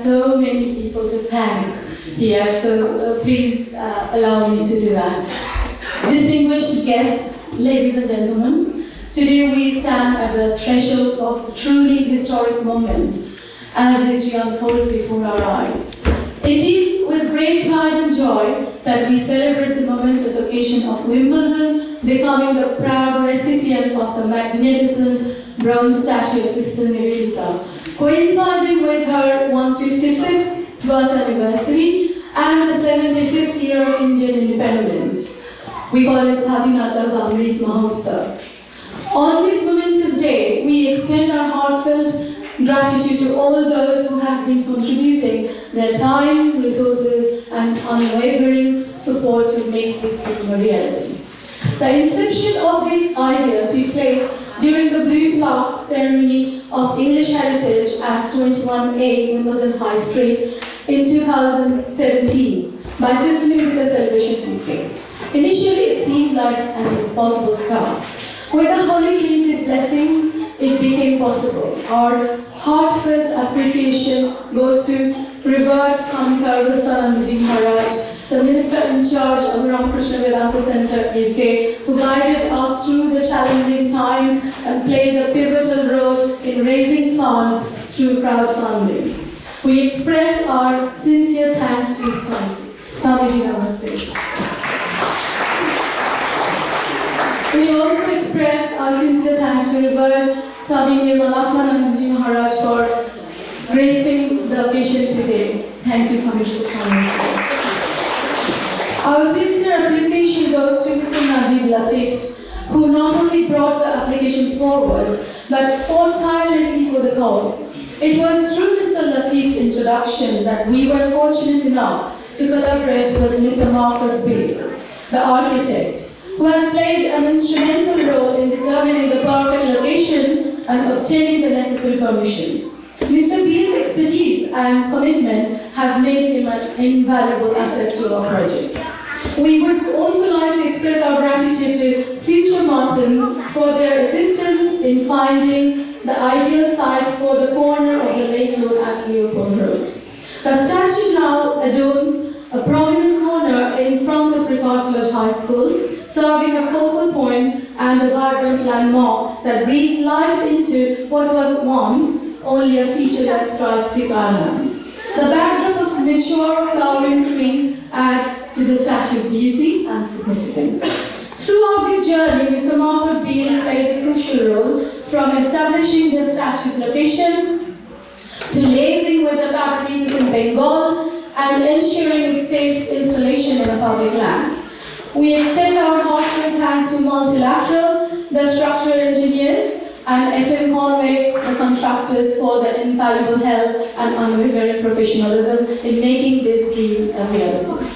so many people to thank here, so please allow me to do that. Distinguished guests, ladies and gentlemen, today we stand at the threshold of a truly historic moment as history unfolds before our eyes. It is with great pride and joy that we celebrate the momentous occasion of Wimbledon becoming the proud recipient of the magnificent bronze statue of Sister Nivedita, coinciding with her 155th birth anniversary and the 75th year of Indian independence. We call it Swami Mahotsav. On this momentous day, we extend our heartfelt gratitude to all those who have been contributing their time, resources, and unwavering support to make this dream a reality. The inception of this idea took place during the Blue Plaque ceremony of English Heritage at 21A Wimbledon High Street in 2017 by Sister Nivedita Celebrations UK. Initially, it seemed like an impossible task. With the Holy Trinity's blessing, it became possible. Our heartfelt appreciation goes to Revered Swami Sarvasthananda Maharaj, the Minister in charge of Ramakrishna Vedanta Center UK, who guided us through the challenging times and played a pivotal role in raising funds through crowdfunding. We express our sincere thanks to Swami. Swamiji Namaste. We also express our sincere thanks to Revered Swami Nirmalatmananda Maharaj for gracing the occasion today. Thank you, Swami, for coming. Our sincere appreciation goes to Mr. Najib Latif, who not only brought the application forward, but fought tirelessly for the cause. It was through Mr. Latif's introduction that we were fortunate enough to collaborate with Mr. Marcus Beale, the architect, who has played an instrumental role in determining the perfect location and obtaining the necessary permissions. Mr. Beale's expertise and commitment have made him an invaluable asset to our project. We would also like to express our gratitude to Future Martin for their assistance in finding the ideal site for the corner of the Lake Road at Leopold Road. The statue now adorns a prominent corner in front of Ricard High School, serving a focal point and a vibrant landmark that breathes life into what was once only a featureless traffic island. The backdrop of mature flowering trees adds to the statue's beauty and significance. Throughout this journey, Mr. Marcus Beale played a crucial role, from establishing the statue's location to liaising with the fabricators in Bengal and ensuring its safe installation in a public land. We extend our heartfelt thanks to Multilateral, the structural engineers, and FM Conway, the contractors, for their invaluable help and unwavering professionalism in making this dream a reality.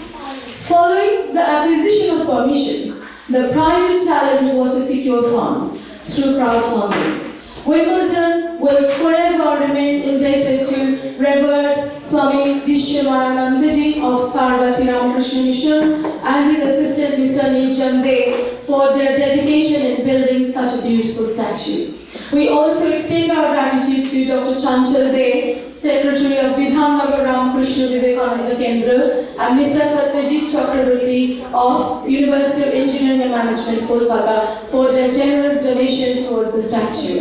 Following the acquisition of permissions, the primary challenge was to secure funds through crowdfunding. Wimbledon will forever remain indebted to Revered Swami Vishwamanandaji of Sarvati Ramakrishna Mission and his assistant Mr. Nirjan De for their dedication in building such a beautiful statue. We also extend our gratitude to Dr. Chanchal De, Secretary of Bidhannagar Ramakrishna Vivekananda Kendra, and Mr. Satyajit Chakraborty of University of Engineering and Management, Kolkata, for their generous donations towards the statue.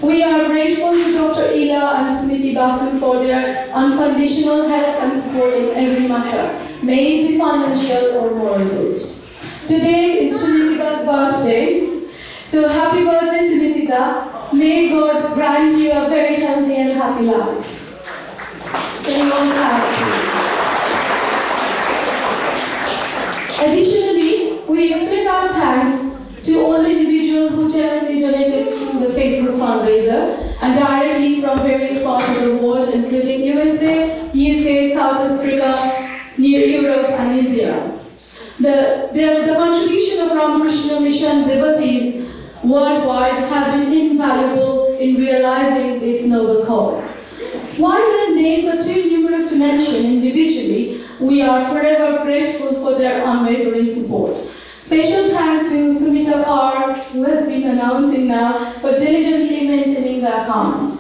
We are grateful to Dr. Ila and Smriti Basu for their unconditional help and support in every matter, may it be financial or moral based. Today is Sunitita's birthday, so happy birthday, Sunitita. May God grant you a very healthy and happy life. Additionally, we extend our thanks to all individuals who generously donated through the Facebook fundraiser and directly from various parts of the world, including USA, UK, South Africa, Europe, and India. The contribution of Ramakrishna Mission devotees worldwide have been invaluable in realizing this noble cause. While their names are too numerous to mention individually, we are forever grateful for their unwavering support. Special thanks to Sumita Kaur, who has been announcing now, for diligently maintaining the account.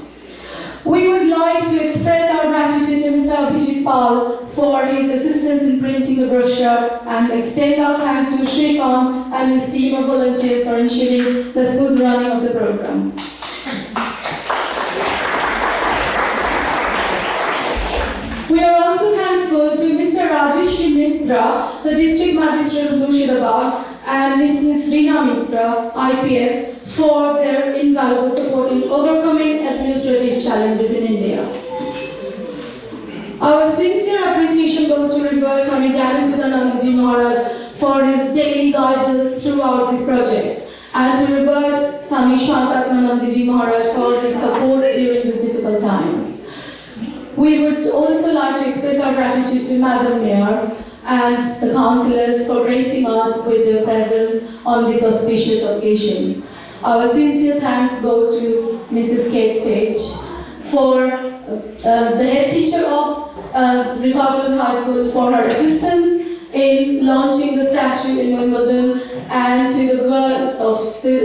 We would like to express our gratitude to Mr. Paolo for his assistance in printing the brochure and extend our thanks to Ricard and his team of volunteers for ensuring the smooth running of the program. We are also thankful to Mr. Rajesh Mitra, the District Magistrate of Murshidabad, and Ms. Rina Mitra, IPS, for their invaluable support in overcoming administrative challenges in India. Our sincere appreciation goes to Ricard Swami Swami Maharaj for his daily guidance throughout this project, and to Ricard Swami Shantatmanandji Maharaj for his support during these difficult times. We would also like to express our gratitude to Madam Mayor and the councillors for gracing us with their presence on this auspicious occasion. Our sincere thanks goes to Mrs. Kate Page for the head teacher of Ricard High School for her assistance in launching the statue in Wimbledon, and to the girls of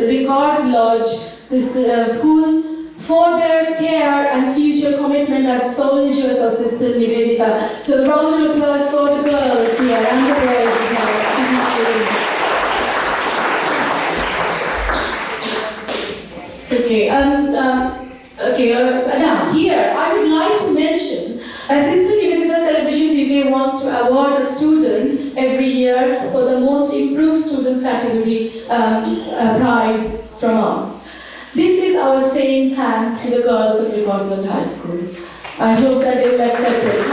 Ricard's Lodge School for their care and future commitment as soldiers of Sister Nivedita. So round of applause for the girls here and the boys here. Now here I would like to mention Sister Nivedita Celebrations UK wants to award a student every year for the most improved students category prize from us. This is our saying thanks to the girls of Ricard High School. I hope that they will accept it.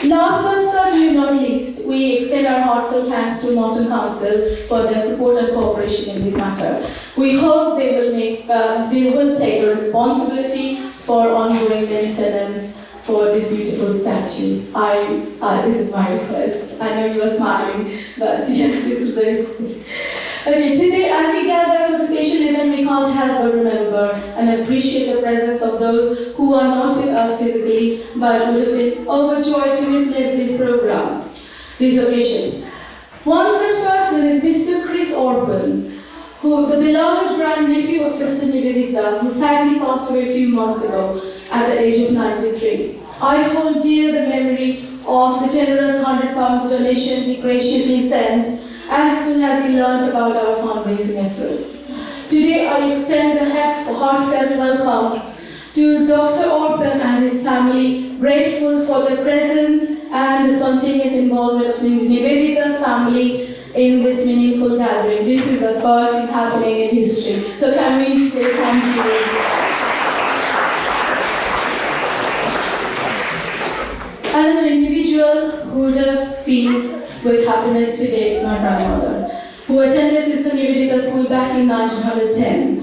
Last but certainly not least, we extend our heartfelt thanks to Morton Council for their support and cooperation in this matter. We hope they will take the responsibility for ongoing maintenance for this beautiful statue. This is my request. I know you are smiling, but yeah, this is the request. Okay, today as we gather for the special event, we can't help but remember and appreciate the presence of those who are not with us physically, but would have been overjoyed to witness this program, this occasion. One such person is Mr. Chris Orban, who the beloved grandnephew of Sister Nivedita, who sadly passed away a few months ago at the age of 93. I hold dear the memory of the generous £100 donation he graciously sent as soon as he learned about our fundraising efforts. Today I extend a heartfelt welcome to Dr. Orban and his family, grateful for their presence and the spontaneous involvement of Nivedita's family in this meaningful gathering. This is the first thing happening in history. So can we say thank you? Another individual who would have filled with happiness today is my grandmother, who attended Sister Nivedita school back in 1910.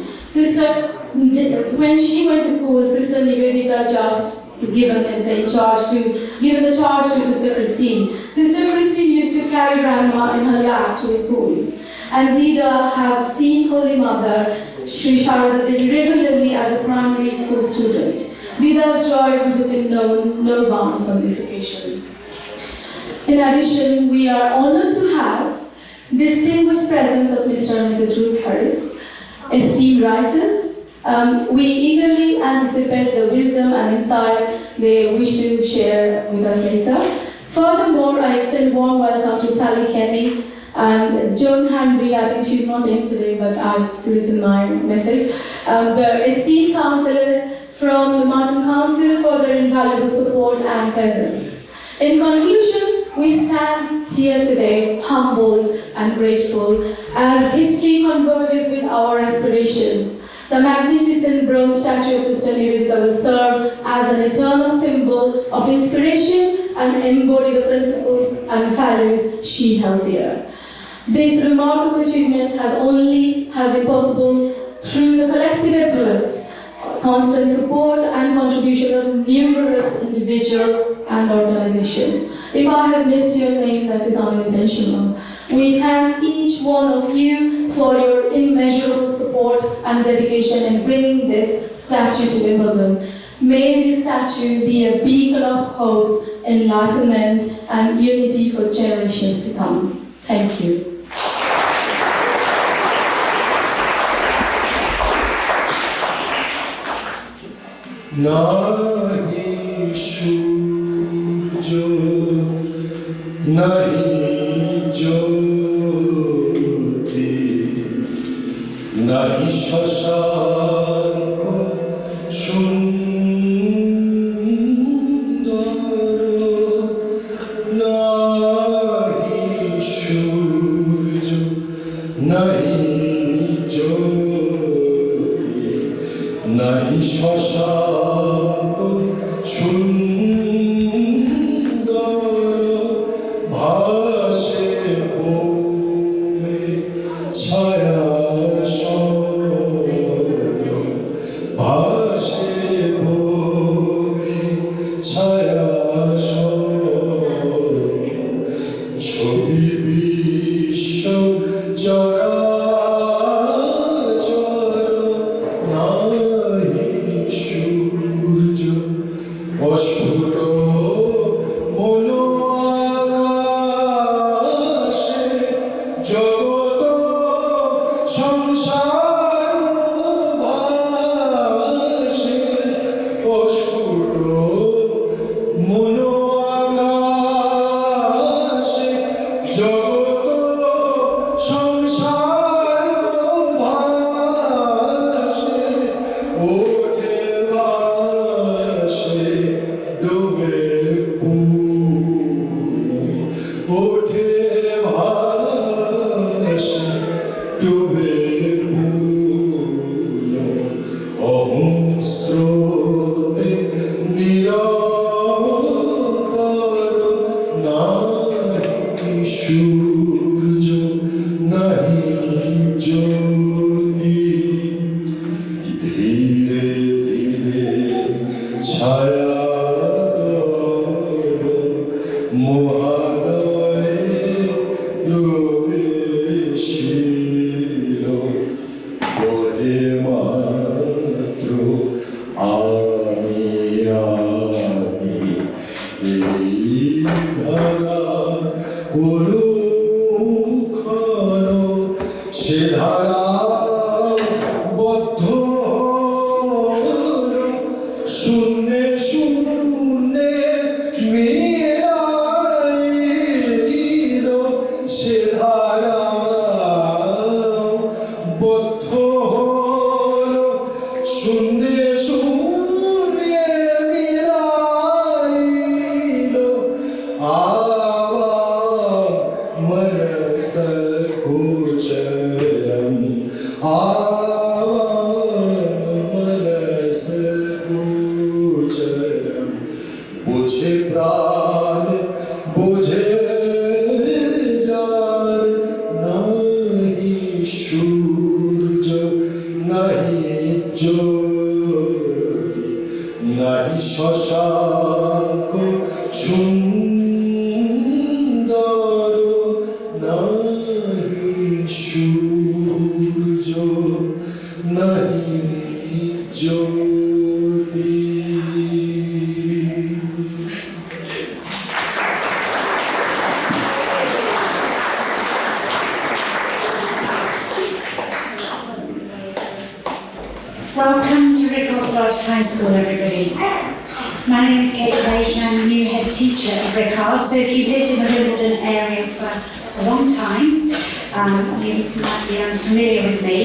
When she went to school, Sister Nivedita just given the charge to Sister Christine. Sister Christine used to carry grandma in her lap to school. And Dida have seen Holy Mother, Sri Sharada Devi, regularly as a primary school student. Dida's joy would have been no bounds on this occasion. In addition, we are honored to have distinguished presence of Mr. and Mrs. Ruth Harris, esteemed writers. We eagerly anticipate the wisdom and insight they wish to share with us later. Furthermore, I extend warm welcome to Sally Kenny and Joan Henry. I think she's not in today, but I've written my message. The esteemed councillors from the Martin Council for their invaluable support and presence. In conclusion, we stand here today humbled and grateful as history converges with our aspirations. The magnificent bronze statue of Sister Nivedita will serve as an eternal symbol of inspiration and embody the principles and values she held dear. This remarkable achievement has only been possible through the collective efforts, constant support and contribution of numerous individuals and organizations. If I have missed your name, that is unintentional. We thank each one of you for your immeasurable support and dedication in bringing this statue to Wimbledon. May this statue be a beacon of hope, enlightenment, and unity for generations to come. Thank you. nahi surjo, nahi jyoti, nahi shashanko sundaro, nahi surjo, nahi jyoti, nahi shashanko sundaro, bhashe bhumi chaya shaya, bhashe bhumi chaya shaya, chhobi vishwa charachara, nahi surjo, অস্ফুট মনো আকাশে, জগৎ সংসার ভাসে, অস্ফুট মনো আকাশে, জগৎ সংসার ভাসে, ওঠে ভাসে ডুবে ওঠে ভাসে ডুবে অহং স্রোতে নিরন্তর, নাহি সূর্য নাহি জ্যোতি, ধীরে ধীরে ছায়া মহাদয়ে প্রবেশিল, পরে মাত্র আমি আমি এই ধারা অনুক্ষণ, সে ধারা বদ্ধ শূন্যে শূন্যে মিলাইল, সে ধারা বদ্ধ শূন্যে শূন্যে মিলাইল, আবার মনস গোচরম, আবার মনস গোচরম, বুঝে প্রাণ বুঝে যার, নাহি সূর্য নাহি জ্যোতি, নাহি শশাঙ্ক সুন্দর, নাহি সূর্য নাহি জ্যোতি। Welcome to Ricard High School, everybody. My name is Kate Page and I'm the new head teacher of Ricard. So if you've lived in the Wimbledon area for a long time, you might be unfamiliar with me.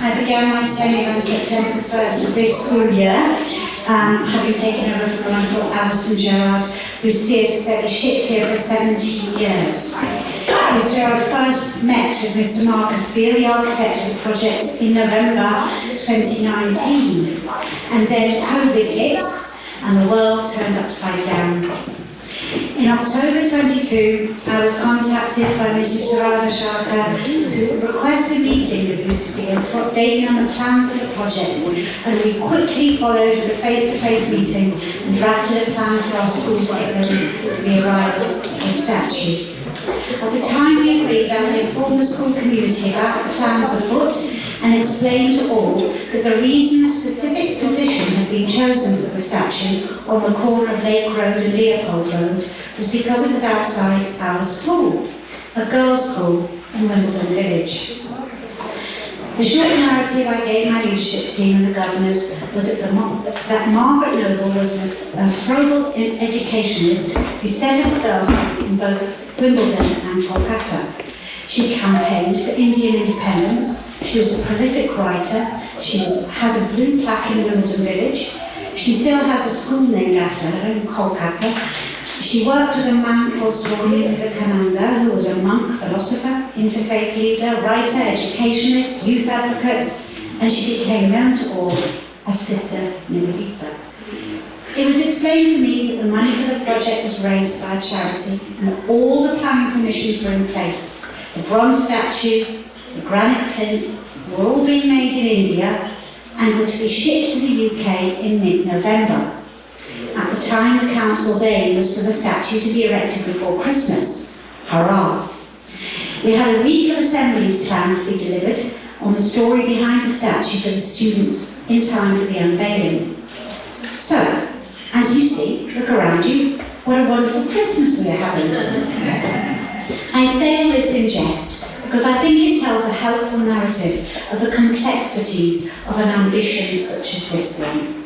I began my tenure on September 1st of this school year, having taken over from the wonderful Alison Gerard, who steered a steady ship here for 17 years. Ms. Gerard first met with Mr. Marcus Beale, the architect of the project, in November 2019. And then COVID hit and the world turned upside down. In October 22, I was contacted by Mrs. Sarada Sharkar to request a meeting with Mr. Beale to update me on the plans of the project, and we quickly followed with a face-to-face meeting and drafted a plan for our school to get ready for the arrival of the statue. At the time we agreed, I would inform the school community about the plans afoot and explain to all that the reason a specific position had been chosen for the statue on the corner of Lake Road and Leopold Road was because it was outside our school, a girls' school in Wimbledon Village. The short narrative I gave my leadership team and the governors was that Margaret Noble was a frugal educationist who set up a girls' school in both Wimbledon and Kolkata. She campaigned for Indian independence. She was a prolific writer. She has a blue plaque in Wimbledon village. She still has a school named after her in Kolkata. She worked with a man called Swami, who was a monk, philosopher, interfaith leader, writer, educationist, youth advocate, and she became known to all as Sister Nivedita. It was explained to me that the money for the project was raised by a charity and all the planning permissions were in place. The bronze statue, the granite plinth were all being made in India and were to be shipped to the UK in mid-November. At the time, the council's aim was for the statue to be erected before Christmas. Hurrah! We had a week of assemblies planned to be delivered on the story behind the statue for the students in time for the unveiling. So, as you see, look around you, what a wonderful Christmas we are having. I say all this in jest because I think it tells a helpful narrative of the complexities of an ambition such as this one.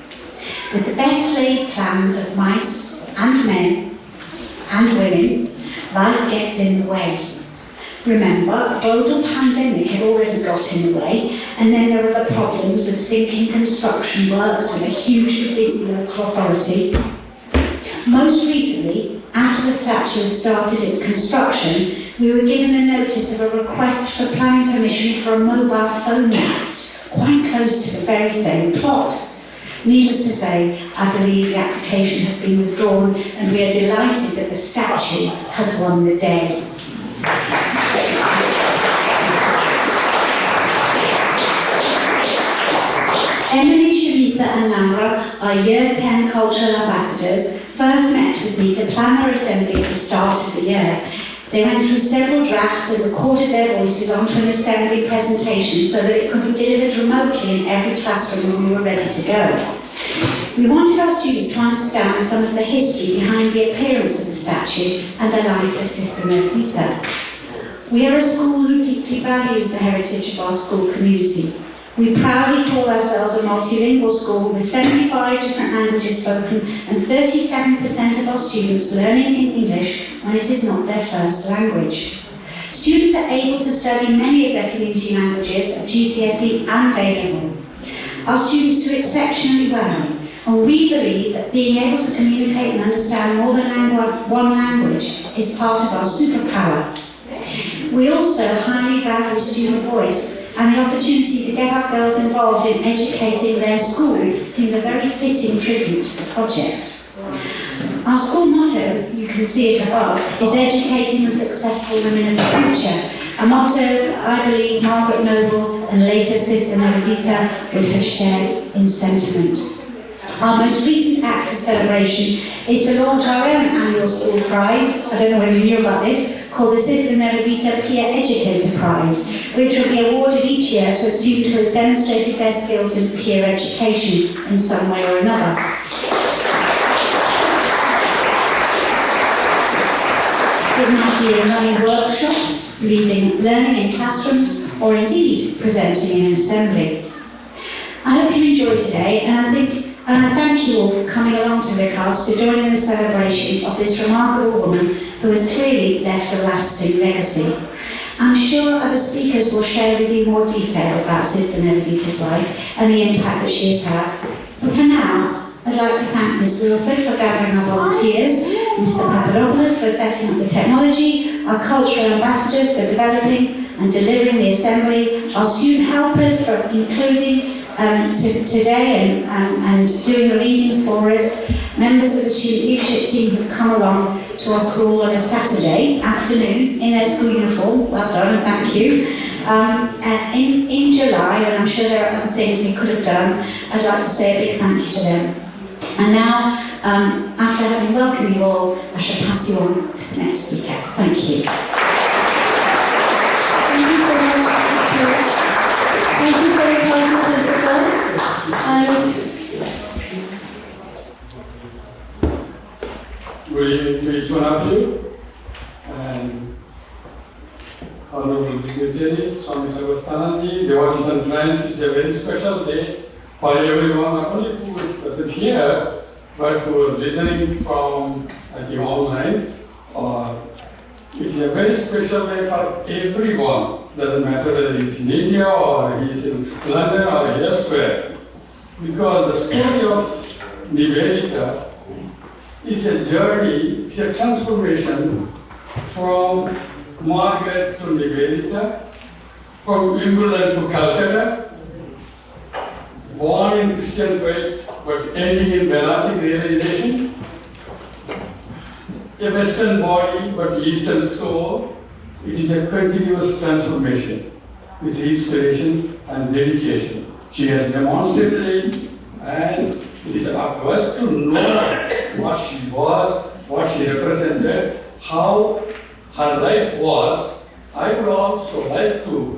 With the best laid plans of mice and men and women, life gets in the way. Remember, a global pandemic had already got in the way, and then there are the problems of sinking construction works with a hugely busy local authority. Most recently, after the statue had started its construction, we were given a notice of a request for planning permission for a mobile phone mast, quite close to the very same plot. Needless to say, I believe the application has been withdrawn and we are delighted that the statue has won the day. Emily, Shanita and Nara, our Year 10 cultural ambassadors, first met with me to plan their assembly at the start of the year. They went through several drafts and recorded their voices onto an assembly presentation so that it could be delivered remotely in every classroom when we were ready to go. We wanted our students to understand some of the history behind the appearance of the statue and the life of Sister Nivedita. We are a school who deeply values the heritage of our school community. We proudly call ourselves a multilingual school with 75 different languages spoken and 37% of our students learning in English when it is not their first language. Students are able to study many of their community languages at GCSE and A-level. Our students do exceptionally well, and we believe that being able to communicate and understand more than one language is part of our superpower. We also highly value student voice, and the opportunity to get our girls involved in educating their school seemed a very fitting tribute to the project. Our school motto, you can see it above, is educating the successful women of the future, a motto I believe Margaret Noble and later Sister Nivedita would have shared in sentiment. Our most recent act of celebration is to launch our own annual school prize, I don't know whether you knew about this, called the Sister Nivedita Peer Educator Prize, which will be awarded each year to a student who has demonstrated their skills in peer education in some way or another. It might be in running workshops, leading learning in classrooms, or indeed presenting in an assembly. I hope you enjoyed today, and I thank you all for coming along to Ricard to join in the celebration of this remarkable woman who has clearly left a lasting legacy. I'm sure other speakers will share with you more detail about Sister Nivedita's life and the impact that she has had. But for now, I'd like to thank Ms. Wilford for gathering our volunteers, Mr. Papadopoulos for setting up the technology, our cultural ambassadors for developing and delivering the assembly, our student helpers for including today and doing the readings for us, members of the student leadership team who've come along to our school on a Saturday afternoon in their school uniform, well done and thank you. In July, and I'm sure there are other things they could have done, I'd like to say a big thank you to them. And now, after having welcomed you all, I shall pass you on to the next speaker. Thank you. Thank you so much, Mrs. Coach. Thank you for your kind support. And to each one of you. honorable dignitaries, Swami Sarvasthananda, devotees and friends. It's a very special day for everyone, not only who wasn't here, but who are listening from, I think, online. It's a very special day for everyone. Doesn't matter whether he's in India or he's in London or elsewhere. Because the story of Nivedita is a journey, it's a transformation from Margaret to Nivedita, from Wimbledon to Calcutta, born in Christian faith but ending in Vedantic realization, a Western body but Eastern soul. It is a continuous transformation with inspiration and dedication. She has demonstrated it, and it is up to us to know what she was, what she represented, how her life was. I would also like to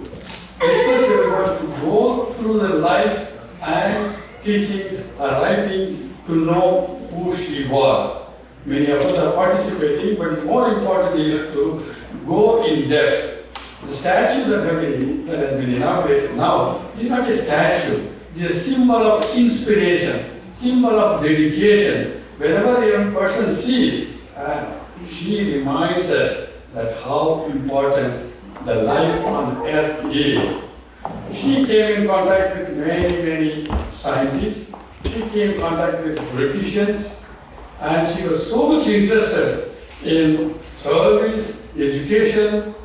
request everyone to go through the life and teachings, her writings, to know who she was. Many of us are participating, but it's more important is to go in depth. The statue that has been inaugurated now is not a statue. It is a symbol of inspiration, symbol of dedication. Whenever a young person sees, she reminds us that how important the life on earth is. She came in contact with many scientists. She came in contact with politicians. And she was so much interested in service, education,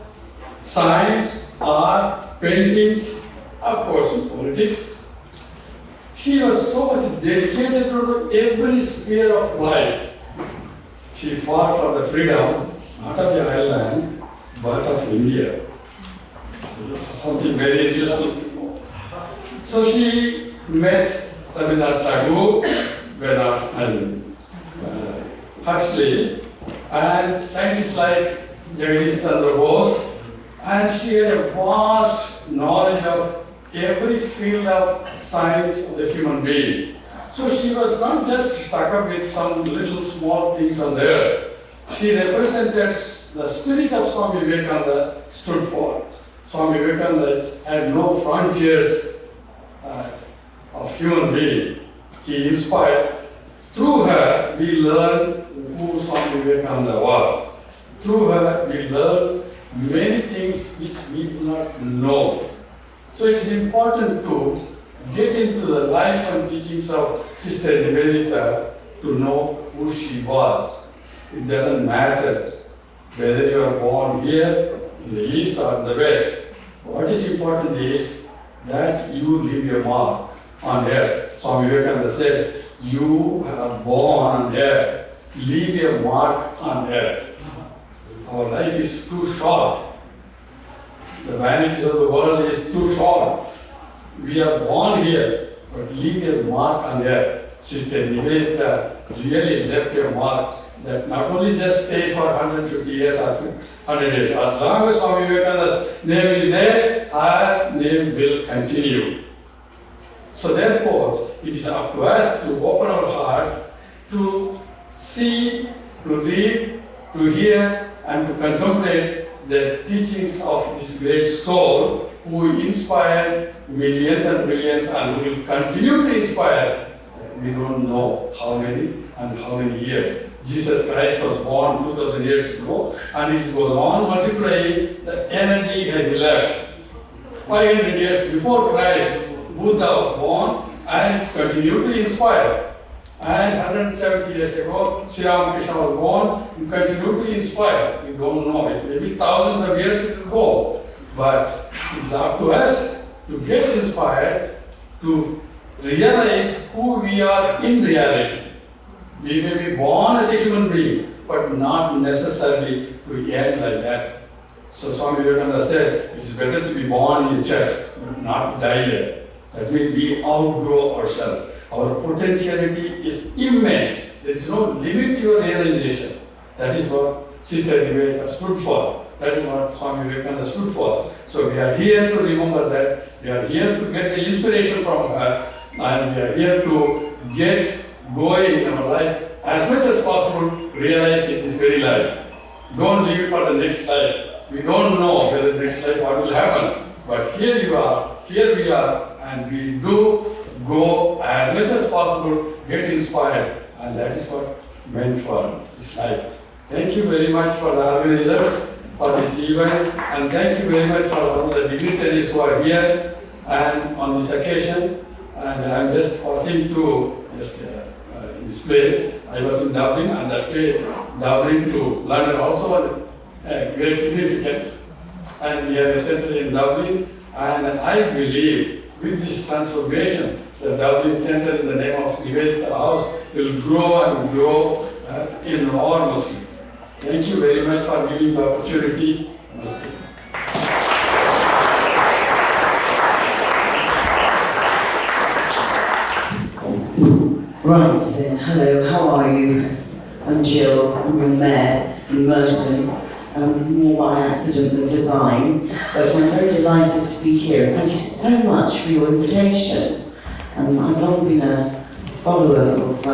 science, art, paintings, of course in politics. She was so much dedicated to every sphere of life. She fought for the freedom, not of the island, but of India. So this is something very interesting to know. So she met Rabindranath Tagore, Huxley, and scientists like Jagadish Chandra Bose, and she had a vast knowledge of every field of science of the human being. So she was not just stuck up with some little small things on the earth. She represented the spirit of Swami Vivekananda stood for. Swami Vivekananda had no frontiers of human being. He inspired. Through her, we learn who Swami Vivekananda was. Through her, we learn many things which we do not know. So it is important to get into the life and teachings of Sister Nivedita to know who she was. It doesn't matter whether you are born here, in the East or in the West. What is important is that you leave your mark on earth. Swami Vivekananda said, you are born on earth. Leave your mark on earth. Our life is too short. The vanities of the world is too short. We are born here, but leave your mark on earth. Sister Nivedita really left your mark that not only just stays for 150 years or 100 years. As long as Swami Vivekananda's name is there, her name will continue. So therefore, it is up to us to open our heart to see, to read, to hear, and to contemplate the teachings of this great soul who inspired millions and millions and who will continue to inspire. We don't know how many and how many years. Jesus Christ was born 2000 years ago, and it goes on multiplying the energy that he left. 500 years before Christ, Buddha was born and continued to inspire. And 170 years ago, Ramakrishna was born and continued to inspire. We don't know it. Maybe thousands of years it will go. But it's up to us to get inspired, to realize who we are in reality. We may be born as a human being, but not necessarily to end like that. So Swami Vivekananda said, it's better to be born in a church, but not to die there. That means we outgrow ourselves. Our potentiality is immense. There is no limit to your realization. That is what Sister Nivedita stood for. That is what Swami Vivekananda stood for. So we are here to remember that. We are here to get the inspiration from her. And we are here to get going in our life as much as possible, realize in this very life. Don't leave it for the next life. we don't know whether next life what will happen. But here you are, here we are, and we do go as much as possible, get inspired, and that is what meant for this life. Thank you very much for the organizers for this event, and thank you very much for all the dignitaries who are here and on this occasion. And I'm just passing through this place. I was in Dublin, and that way Dublin to London also great significance. And we are recently in Dublin, and I believe with this transformation, the Dublin Center in the name of Nivedita House will grow and grow enormously. Thank you very much for giving the opportunity. Namaste. Right then, hello, how are you? I'm Jill, I'm your mayor in Merton, more by accident than design, but I'm very delighted to be here. Thank you so much for your invitation. I've long been a follower of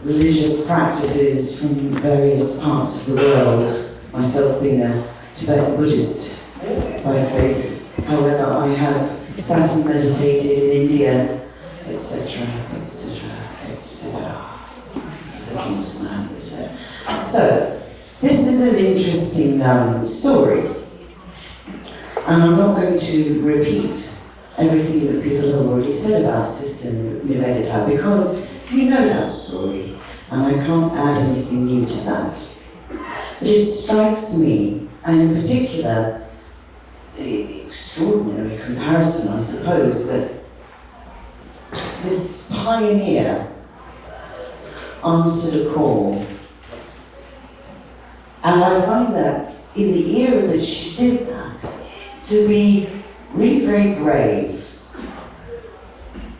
religious practices from various parts of the world, myself being a Tibetan Buddhist by faith. However, I have sat and meditated in India, etc., etc., etc. It's a king's language. So, this is an interesting story, and I'm not going to repeat everything that people have already said about Sister Nivedita, because you know that story, and I can't add anything new to that. But it strikes me, and in particular, the extraordinary comparison, I suppose, that this pioneer answered a call. And I find that in the era that she did that, to be really very brave.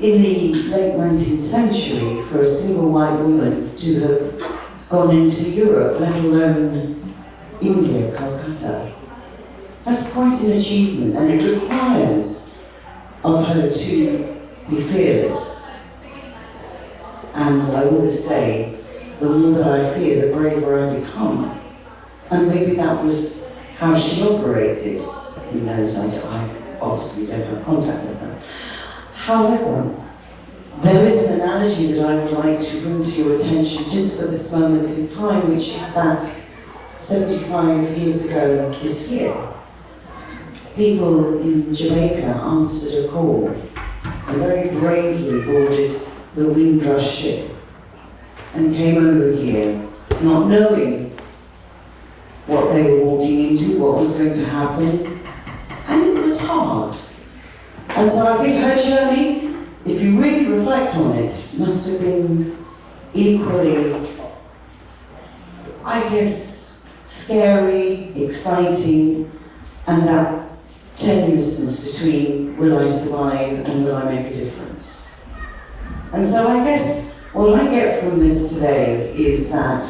In the late 19th century, for a single white woman to have gone into Europe, let alone India, Calcutta, that's quite an achievement, and it requires of her to be fearless. And I always say, the more that I fear, the braver I become. And maybe that was how she operated. Who knows, I obviously don't have contact with her. However, there is an analogy that I would like to bring to your attention just for this moment in time, which is that 75 years ago this year, people in Jamaica answered a call and very bravely boarded the Windrush ship and came over here, not knowing what they were walking into, what was going to happen, and it was hard. And so I think her journey, if you really reflect on it, must have been equally, I guess, scary, exciting, and that tenuousness between will I survive and will I make a difference. And so I guess what I get from this today is that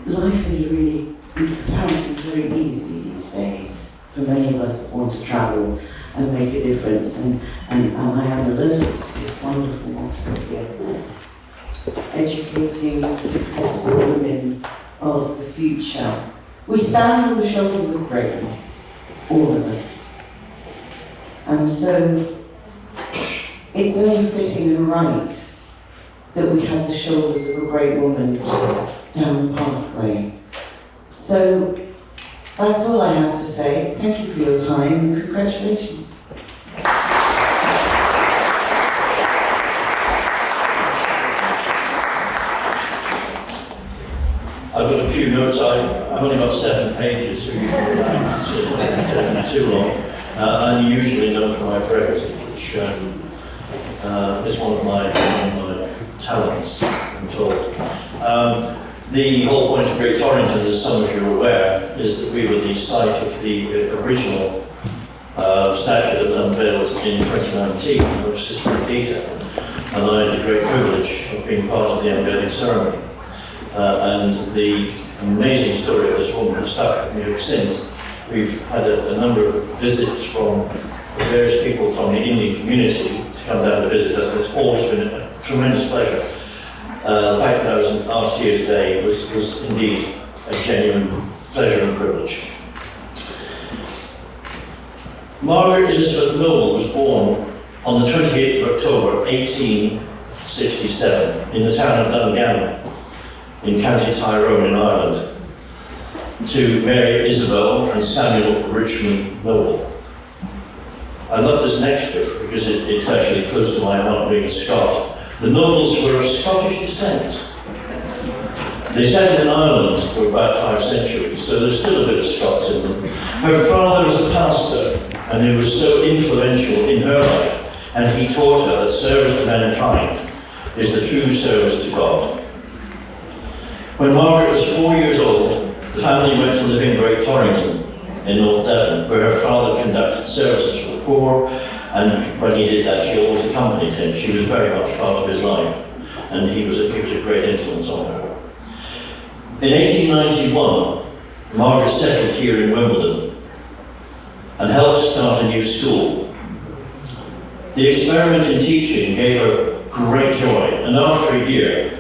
life is really, in comparison, very easy these days for many of us that want to travel and make a difference. And I am allergic to this wonderful motto here. Educating successful women of the future. We stand on the shoulders of greatness, all of us. And so it's only fitting and right that we have the shoulders of a great woman just down the pathway. So that's all I have to say. Thank you for your time and congratulations. I've got a few notes. I've only got 7 pages, so you can take too long. Unusually known for my brevity, which is one of my talents, I'm told. The whole point of Great Torrington, as some of you are aware, is that we were the site of the original statue that was unveiled in 2019 of Sister Nivedita, and I had the great privilege of being part of the unveiling ceremony. And the amazing story of this woman has stuck with me ever since. We've had a number of visits from various people from the Indian community to come down to visit us. It's always been a tremendous pleasure. The fact that I was asked here today was indeed a genuine pleasure and privilege. Margaret Elizabeth Noble was born on the 28th of October 1867 in the town of Dungannon in County Tyrone in Ireland to Mary Isabel and Samuel Richmond Noble. I love this next bit because it's actually close to my heart being a Scot. The Nobles were of Scottish descent. They settled in Ireland for about 5 centuries, so there's still a bit of Scots in them. Her father was a pastor, and he was so influential in her life, and he taught her that service to mankind is the true service to God. When Margaret was 4 years old, the family went to live in Great Torrington in North Devon, where her father conducted services for the poor, and when he did that, she always accompanied him. She was very much part of his life, and he was a great influence on her. In 1891, Margaret settled here in Wimbledon and helped start a new school. The experiment in teaching gave her great joy, and after a year,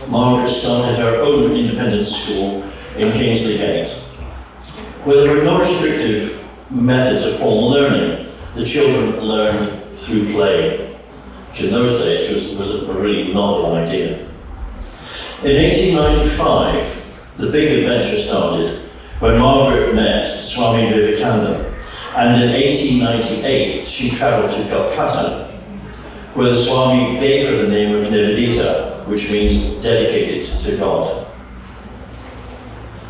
Margaret started her own independent school in Kingsley Gate, where there were no restrictive methods of formal learning. The children learned through play, which in those days was a really novel idea. In 1895, the big adventure started when Margaret met Swami Vivekananda, and in 1898 she travelled to Calcutta, where the Swami gave her the name of Nivedita, which means dedicated to God.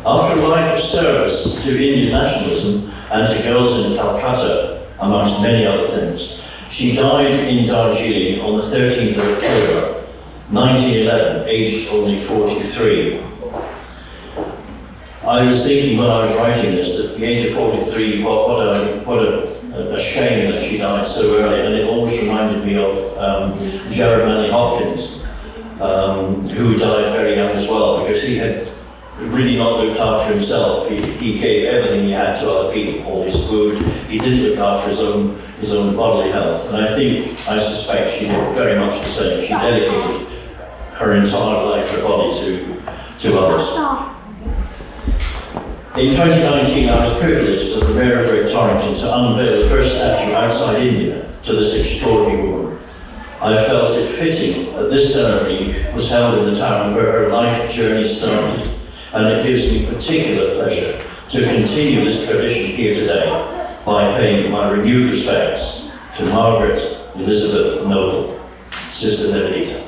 After a life of service to Indian nationalism and to girls in Calcutta, amongst many other things, she died in Darjeeling on the 13th of October, 1911, aged only 43. I was thinking when I was writing this, at the age of 43, what a shame that she died so early, and it always reminded me of Jared Manley Hopkins, who died very young as well, because he had really not looked after himself. He gave everything he had to other people, all his food. He didn't look after his own bodily health, and I suspect she did very much the same. She dedicated her entire life, her body to others. In 2019, I was privileged as the Mayor of Great Torrington to unveil the first statue outside India to this extraordinary woman. I felt it fitting that this ceremony was held in the town where her life journey started, and it gives me particular pleasure to continue this tradition here today by paying my renewed respects to Margaret Elizabeth Noble, Sister Nivedita.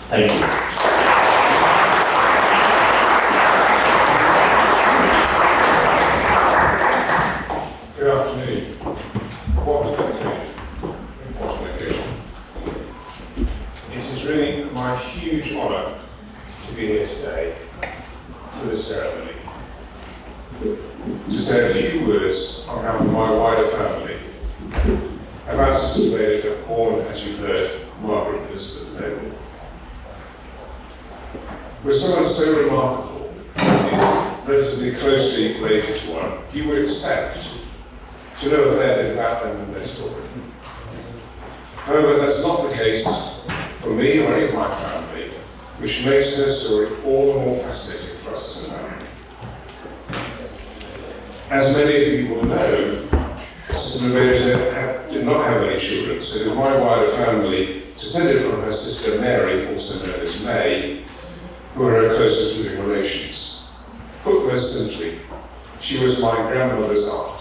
Thank you. Good afternoon. What an occasion. It is really my huge honour to be here today for this ceremony. To say a few words on behalf of my wider family about Sister Nivedita, born, as you've heard, Margaret Elizabeth Noble. With someone so remarkable is relatively closely related to one, you would expect to know a fair bit about them and their story. However, that's not the case for me or any of my family, which makes her story all the more fascinating for us as a family. As many of you will know, Sister Nivedita did not have any children, so it was my wider family, descended from her sister Mary, also known as May, who were her closest living relations. Put most simply, she was my grandmother's aunt.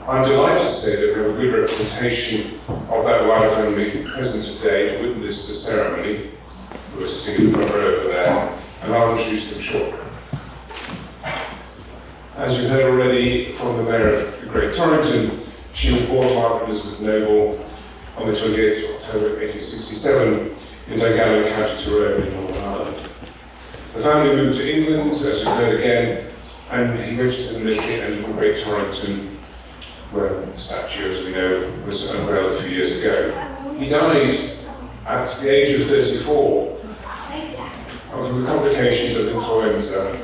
I'm delighted to say that we have a good representation of that wider family present today to witness the ceremony, who are sitting in the front row over there, and I'll introduce them shortly. As you heard already from the Mayor of Great Torrington, she was born Margaret Elizabeth Noble on the 28th of October 1867 in Dungannon, County Tyrone in Northern Ireland. The family moved to England, as you heard again, and he went to the military and in Great Torrington, where the statue, as we know, was unveiled a few years ago. He died at the age of 34 of the complications of influenza,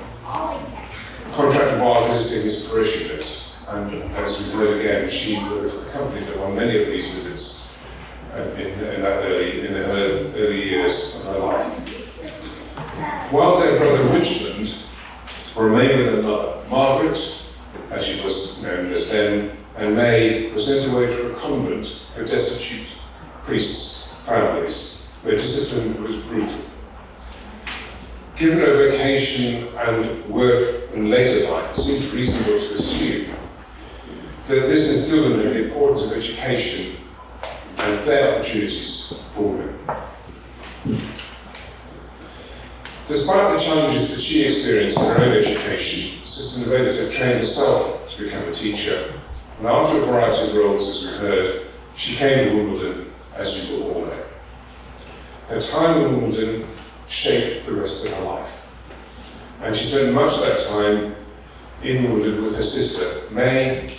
contracted while visiting his parishioners, and as we've heard again, she would have accompanied him on many of these visits in the early years of her life. While their brother Richmond to remain with her mother. Margaret, as she was known as then, and May were sent away to a convent for destitute priests' families, where discipline was brutal. Given her vocation and work in later life, it seems reasonable to assume that this instilled in her the importance of education and fair opportunities for women. Despite the challenges that she experienced in her own education, Sister Nivedita trained herself to become a teacher, and after a variety of roles, as we heard, she came to Wimbledon, as you will all know. Her time in Wimbledon shaped the rest of her life, and she spent much of that time in Wimbledon with her sister, May,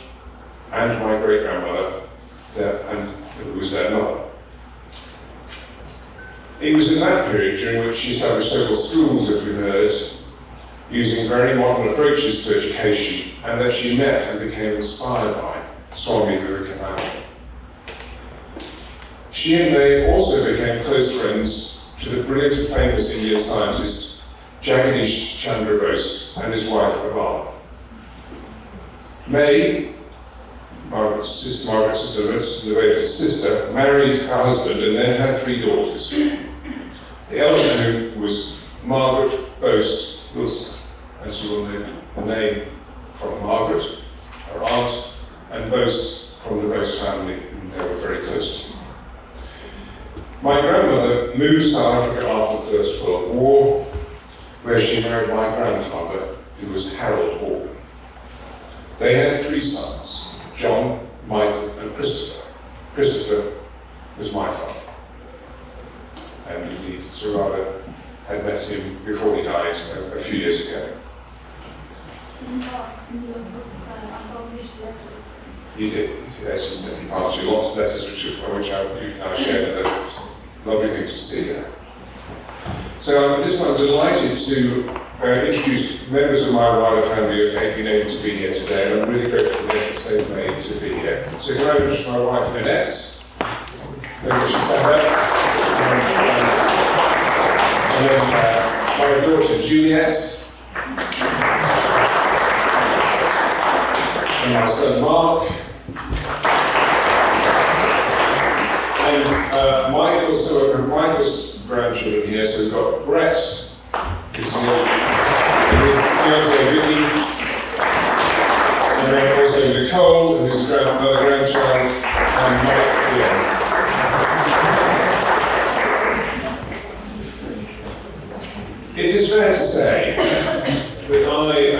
and my great-grandmother, who was their mother. It was in that period during which she established several schools, as we heard, using very modern approaches to education, and that she met and became inspired by Swami Vivekananda. She and May also became close friends to the brilliant and famous Indian scientist Jagadish Chandra Bose and his wife Paolo. May, Margaret's sister, Nivedita's sister, married her husband and then had 3 daughters. The elder of whom was Margaret Bose Wilson, as you will know the name from Margaret, her aunt, and Bose from the Bose family, whom they were very close to. My grandmother moved to South Africa after the First World War, where she married my grandfather, who was Harold Morgan. They had 3 sons, John, Michael, and Christopher. Christopher was my father. And indeed, Sarada had met him before he died a few years ago. He did, as you said, he passed you lots of letters which I shared, and it was a lovely thing to see there. So at this point, I'm delighted to introduce members of my wider family who have been able to be here today, and I'm really grateful that they've made to be here. So can I introduce my wife, Annette? Maybe she sat there. And then my daughter, Juliet. And my son, Mark. And Michael, so Michael's grandchildren here, so we've got Brett, who's here, and his fiancée Vicky, and then also Nicole, who's another grandchild, and Mike at the end. It is fair to say that I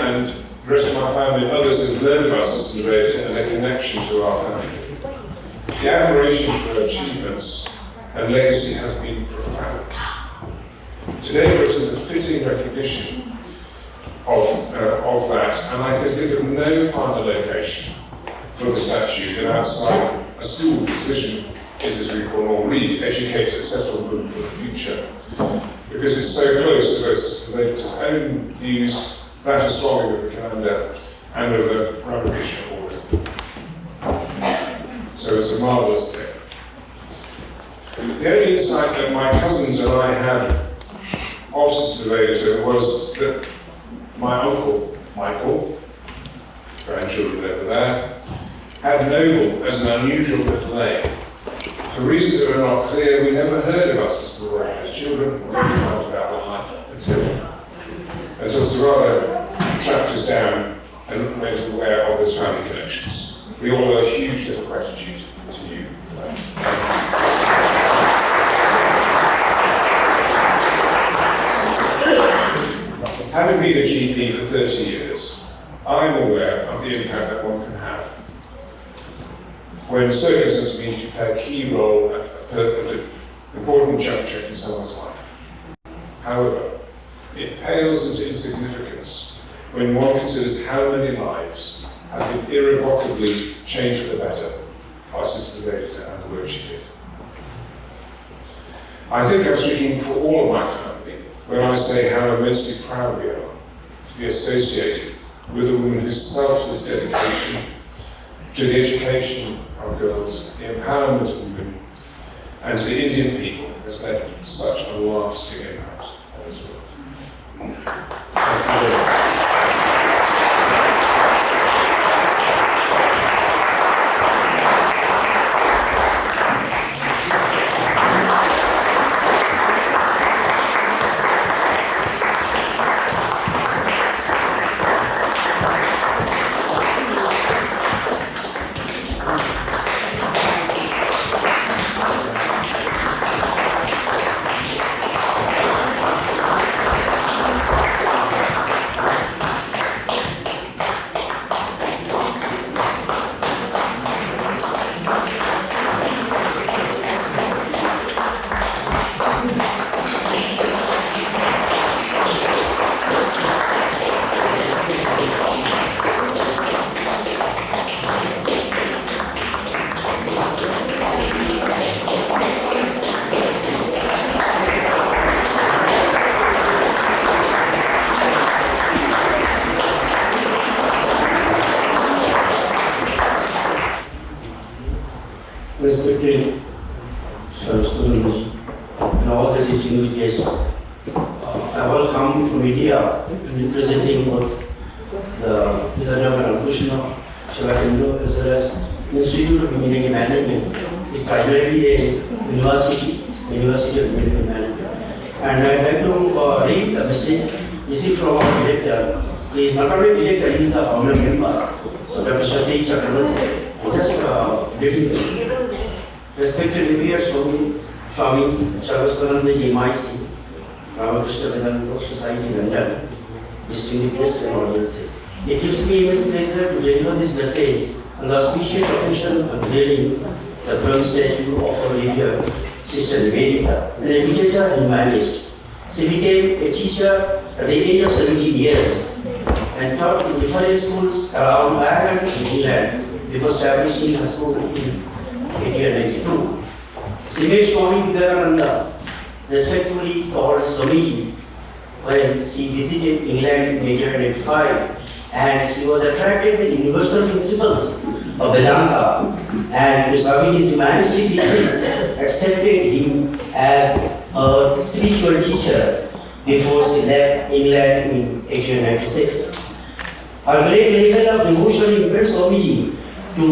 and the rest of my family and others have learned about Sister Nivedita and their connection to our family. The admiration for her achievements and legacy has been profound. Today represents a fitting recognition of that, and I can think of no finer location for the statue than outside a school whose vision is, as we call all read, educate successful women for the future. Because it's so close to both Sister Nivedita's own views, that of Swami Vivekananda, and of the Ramakrishna order. So it's a marvellous thing. The only insight that my cousins and I had of Sister Nivedita was that my uncle, Michael, grandchildren over there, had Noble as an unusual little name. For reasons that are not clear, we never heard about Sister Nivedita's children, or even found about her life until Sarada tracked us down and made us aware of his family connections. We all owe a huge debt of gratitude to you for that. Having been a GP for 30 years, I'm aware of the impact that one can have when circumstance means you play a key role at an important juncture in someone's life. However, it pales into insignificance when one considers how many lives have been irrevocably changed for the better by Sister Nivedita and the work she did. I think I'm speaking for all of my family when I say how immensely proud we are to be associated with a woman whose selfless dedication to the education of girls, the empowerment of women, and to the Indian people has left such a lasting impact on this world. Thank you very much. respected Sarvasthananda and all the distinguished guests. I will come from India representing both the Vedanta and Ramakrishna as well as Institute of Engineering and Management. It's primarily a university of Engineering and Management. And I'd like to read the message received from our director. He is not only director, he is the founder member. So Dr. Sati Chakravarti, just reading the respected revered Swami Sarvasthananda MIC, Ramakrishna Vedanta Society, London, distinguished guests and audiences. It gives me immense pleasure to deliver this message on the auspicious occasion of unveiling the bronze statue of our revered Sister Nivedita, an educator and humanist. She became a teacher at the age of 17 years and taught in different schools around Ireland and England before establishing her school in 1892. She made Swami Vivekananda, respectfully called Swami, when she visited England in 1885, and she was attracted with universal principles of Vedanta, and Swamiji's humanistic teachings accepted him as a spiritual teacher before she left England in 1896. Her great level of devotion impelled Swamiji to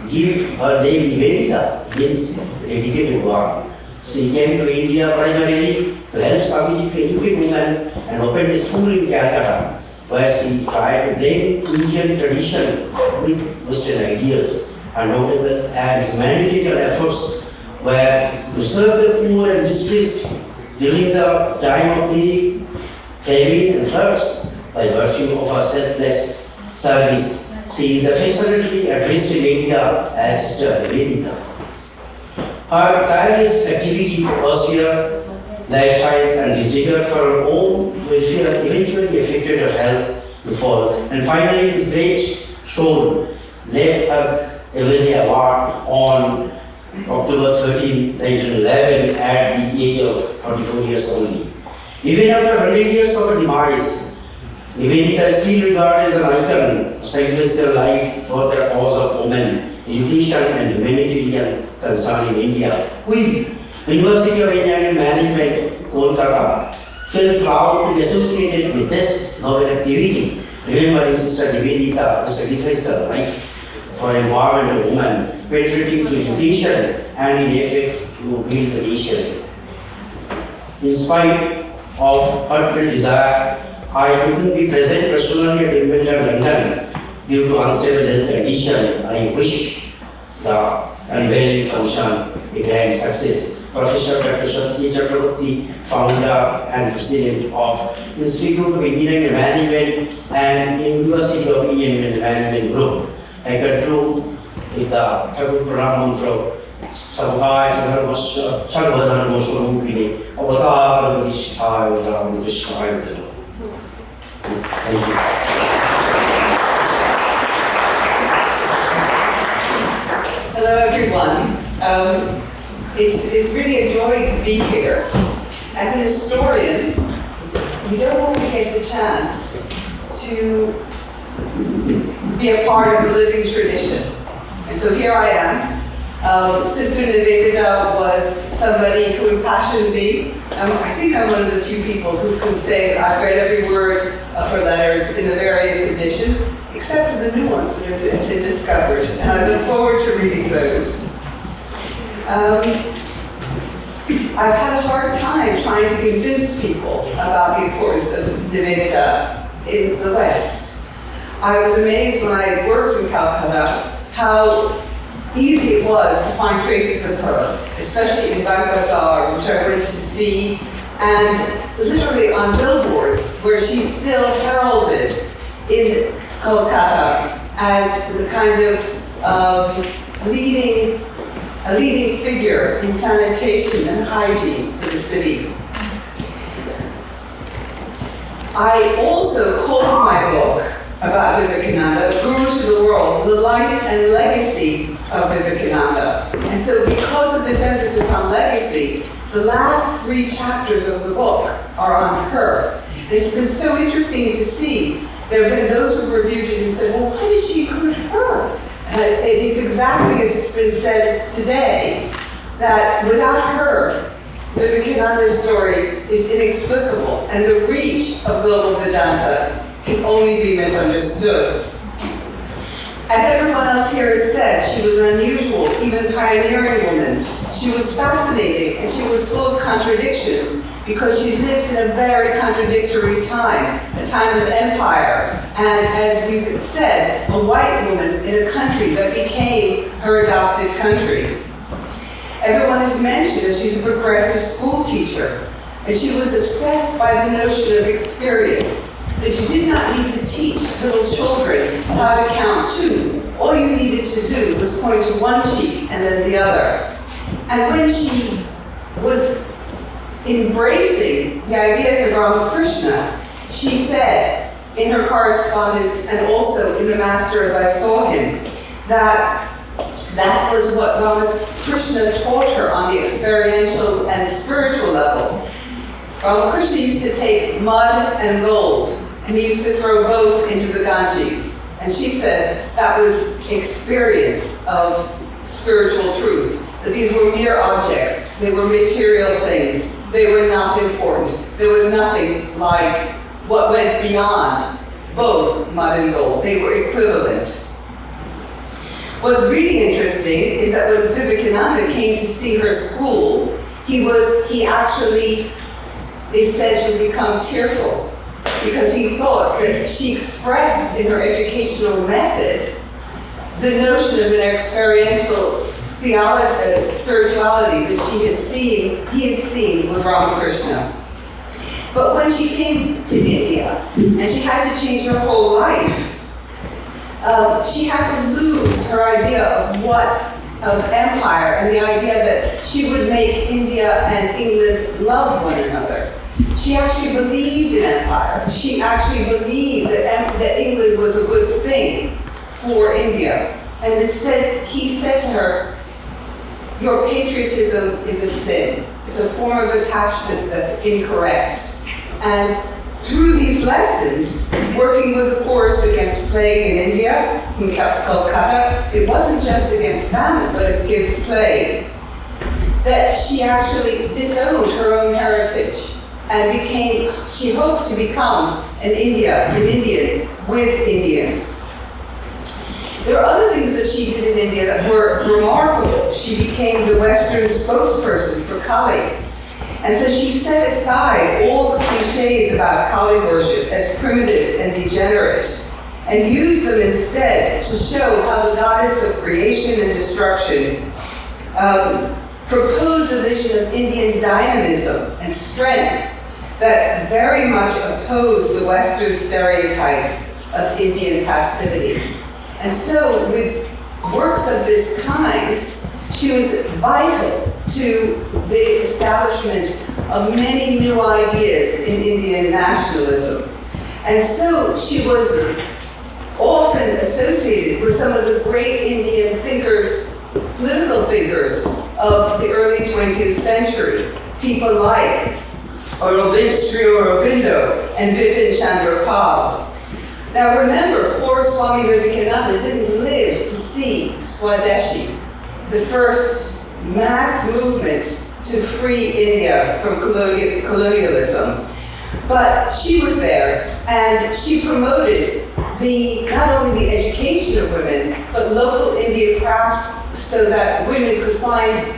give her name Nivedita, means dedicated one. She came to India primarily to help Swamiji to educate women and opened a school in Calcutta, where she tried to blend Indian tradition with Western ideas. Her notable and humanitarian efforts were to serve the poor and distressed during the time of plague, famine and floods by virtue of her selfless service. She is affectionately addressed in India as Sister Nivedita. Her tireless activity, austere lifestyles and disregard for her own welfare eventually affected her health to fall. And finally, this great soul led her everyday award on October 13, 1911 at the age of 44 years only. Even after 100 years of her demise, Nivedita is still regarded as an icon of sacrificial life for the cause of women, education and humanitarian concern in India. We, University of Engineering and Management, Kolkata, feel proud to be associated with this noble activity, remembering Sister Nivedita who sacrificed her life for empowerment of women, benefiting through education and in effect to build the nation. In spite of heartfelt desire, I couldn't be present personally at Wimbledon, London due to unstable health condition. I wish the unveiling function a grand success. Professor Dr. Sati Chakravarti, founder and president of Institute of Engineering and Management and University of Engineering and Management Group. I conclude with the Thakur Pranam mantra. Sabhaya Dharmasya Sarvadharmaswarupine Avatara Vishtaya Ramakrishna. Thank you. Hello everyone. It's really a joy to be here. As an historian, you don't always get the chance to be a part of a living tradition. And so here I am. Sister Nivedita was somebody who impassioned me. I think I'm one of the few people who can say that I've read every word of her letters in the various editions, except for the new ones that have been discovered. And I look forward to reading those. I've had a hard time trying to convince people about the importance of Nivedita in the West. I was amazed when I worked in Calcutta how easy it was to find traces of her, especially in Bank Bazaar, which I went to see, and literally on billboards where she's still heralded in Kolkata as the kind of leading figure in sanitation and hygiene for the city. I also called my book about Vivekananda, Guru to the World, the life and legacy of Vivekananda. And so because of this emphasis on legacy, the last 3 chapters of the book are on her. It's been so interesting to see. There have been those who reviewed it and said, well, why did she include her And it is exactly as it's been said today, that without her, Vivekananda's story is inexplicable, and the reach of global Vedanta can only be misunderstood. As everyone else here has said, she was an unusual, even pioneering woman. She was fascinating, and she was full of contradictions, because she lived in a very contradictory time, a time of empire, and as we've said, a white woman in a country that became her adopted country. Everyone has mentioned that she's a progressive school teacher, and she was obsessed by the notion of experience, that you did not need to teach little children how to count two. All you needed to do was point to one cheek and then the other. And when she was embracing the ideas of Ramakrishna, she said in her correspondence and also in the Master as I saw him, that that was what Ramakrishna taught her on the experiential and spiritual level. Ramakrishna used to take mud and gold, and he used to throw both into the Ganges. And she said that was experience of spiritual truth, that these were mere objects, they were material things, they were not important. There was nothing like what went beyond both mud and gold. They were equivalent. What's really interesting is that when Vivekananda came to see her school, he actually is said to become tearful, because he thought that she expressed in her educational method the notion of an experiential theology, spirituality that he had seen with Ramakrishna. But when she came to India and she had to change her whole life, she had to lose her idea of empire and the idea that she would make India and England love one another. She actually believed in empire. She actually believed that England was a good thing for India. And instead, he said to her, your patriotism is a sin. It's a form of attachment that's incorrect. And through these lessons, working with the poorest against plague in India, in Calcutta, it wasn't just against famine, but against plague, that she actually disowned her own heritage and she hoped to become an Indian with Indians. There are other things that she did in India that were remarkable. She became the Western spokesperson for Kali. And so she set aside all the cliches about Kali worship as primitive and degenerate, and used them instead to show how the goddess of creation and destruction proposed a vision of Indian dynamism and strength that very much opposed the Western stereotype of Indian passivity. And so with works of this kind, she was vital to the establishment of many new ideas in Indian nationalism. And so she was often associated with some of the great Indian thinkers, political thinkers of the early 20th century, people like Sri Aurobindo and Bipin Chandra Pal. Now remember, poor Swami Vivekananda didn't live to see Swadeshi, the first mass movement to free India from colonialism. But she was there, and she promoted not only the education of women, but local Indian crafts so that women could find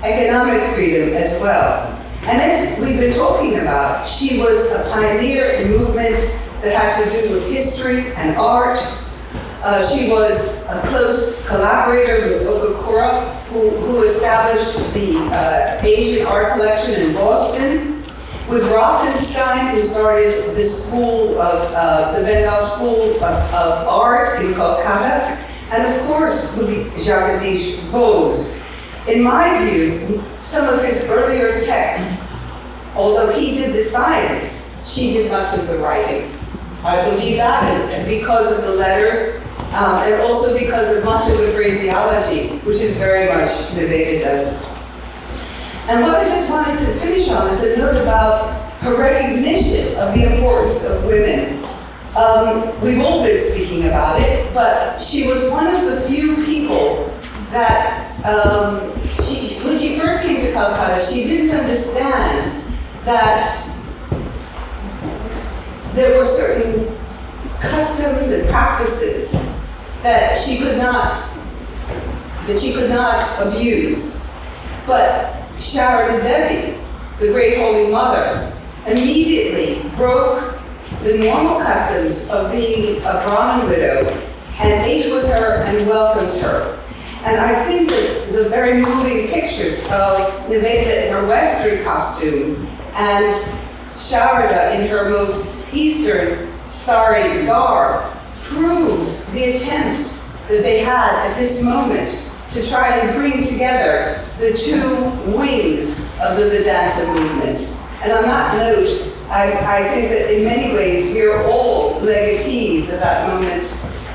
economic freedom as well. And as we've been talking about, she was a pioneer in movements that had to do with history and art. She was a close collaborator with Okakura, who established the Asian art collection in Boston, with Rothenstein, who started the school of the Bengal School of Art in Kolkata, and of course with Jagadish Bose. In my view, some of his earlier texts, although he did the science, she did much of the writing. I believe that, and because of the letters, and also because of much of the phraseology, which is very much Nivedita's. And what I just wanted to finish on is a note about her recognition of the importance of women. We've all been speaking about it, but she was one of the few people that, when she first came to Calcutta, she didn't understand that there were certain customs and practices that she could not abuse. But Sharada Devi, the Great Holy Mother, immediately broke the normal customs of being a Brahmin widow and ate with her and welcomed her. And I think that the very moving pictures of Nivedita in her Western costume and Sharada in her most Eastern sari garb proves the attempt that they had at this moment to try and bring together the two wings of the Vedanta movement. And on that note, I think that in many ways we are all legatees of that moment.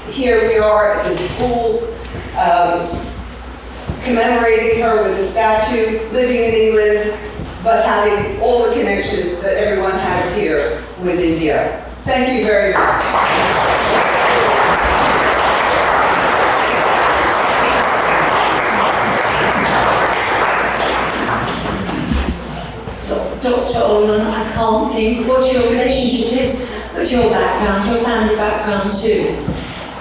Here we are at the school, commemorating her with a statue, living in England, but having all the connections that everyone has here with India. Thank you very much. Dr. Olin, I can't think what your relationship is, but your background, your family background too.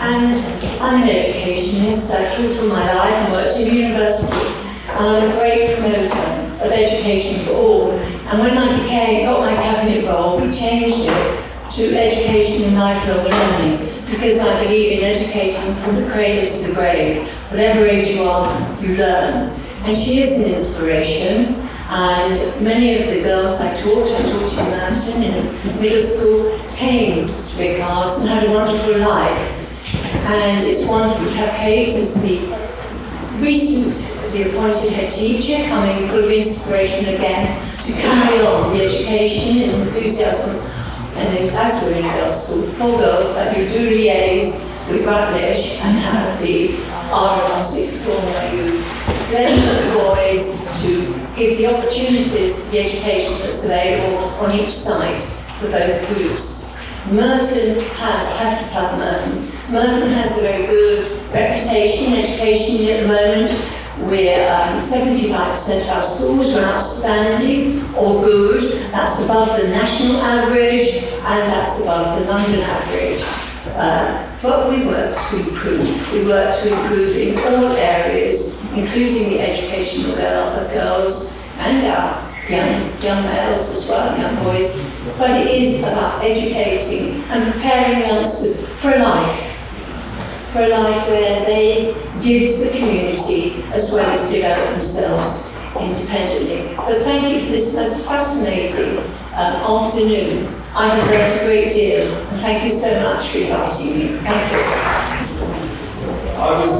And I'm an educationist. I taught all my life and worked in university. And I'm a great promoter of education for all. And when I got my cabinet role, we changed it to education and lifelong learning, because I believe in educating from the cradle to the grave. Whatever age you are, you learn. And she is an inspiration. And many of the girls I taught in Merton in middle school, came to Ricard's and had a wonderful life. And it's wonderful to have Kate as the recently appointed head teacher, coming full of inspiration again to carry on the education and enthusiasm. And as we're in a girls' school, for girls, that you do liaise with Rutledge and have the RR sixth form where you blend the boys to give the opportunities, the education that's available on each site for both groups. Merton has, I have to plug Merton. Merton has a very good reputation in education at the moment. We're 75% of our schools are outstanding or good. That's above the national average and that's above the London average. But we work to improve. We work to improve in all areas, including the education of girls and our young males as well, young boys. But it is about educating and preparing youngsters for a life where they give to the community as well as develop themselves independently. But thank you for this most fascinating afternoon. I have learned a great deal, and thank you so much for inviting me. Thank you. I was